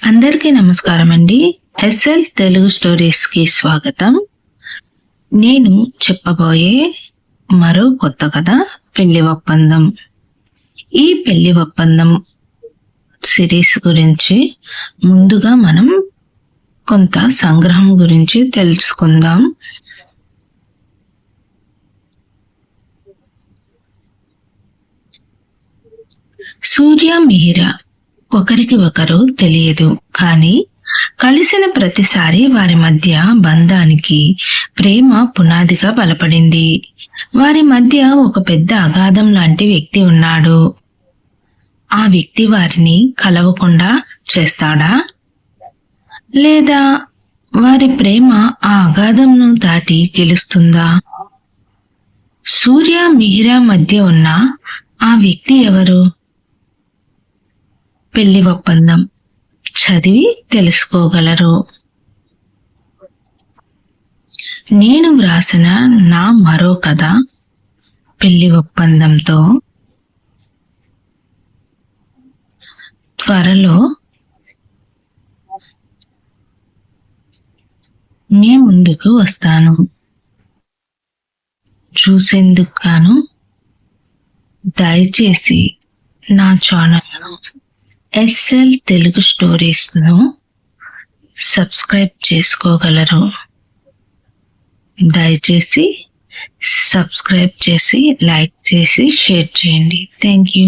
అందరికీ నమస్కారం అండి. ఎస్ఎల్ తెలుగు స్టోరీస్కి స్వాగతం. నేను చెప్పబోయే మరో కొత్త కథ పెళ్లి ఒప్పందం. ఈ పెళ్లి ఒప్పందం సిరీస్ గురించి ముందుగా మనం కొంత సంగ్రహం గురించి తెలుసుకుందాం. సూర్య మిహిర ఒకరికి ఒకరు తెలియదు, కానీ కలిసిన ప్రతిసారి వారి మధ్య బంధానికి ప్రేమ పునాదిగా బలపడింది. వారి మధ్య ఒక పెద్ద అగాధం లాంటి వ్యక్తి ఉన్నాడు. ఆ వ్యక్తి వారిని కలవకుండా చేస్తాడా, లేదా వారి ప్రేమ ఆ అగాధంను దాటి గెలుస్తుందా? సూర్య మిహిర మధ్య ఉన్న ఆ వ్యక్తి ఎవరు? పెళ్లి ఒప్పందం చదివి తెలుసుకోగలరు. నేను వ్రాసిన నా మరో కథ పెళ్లి ఒప్పందంతో త్వరలో మీ ముందుకు వస్తాను. చూసేందుకు గాను దయచేసి నా ఛానల్ను ఎస్ఎల్ తెలుగు స్టోరీస్ను సబ్స్క్రైబ్ చేసుకోగలరు. దయచేసి సబ్స్క్రైబ్ చేసి లైక్ చేసి షేర్ చేయండి. Thank you.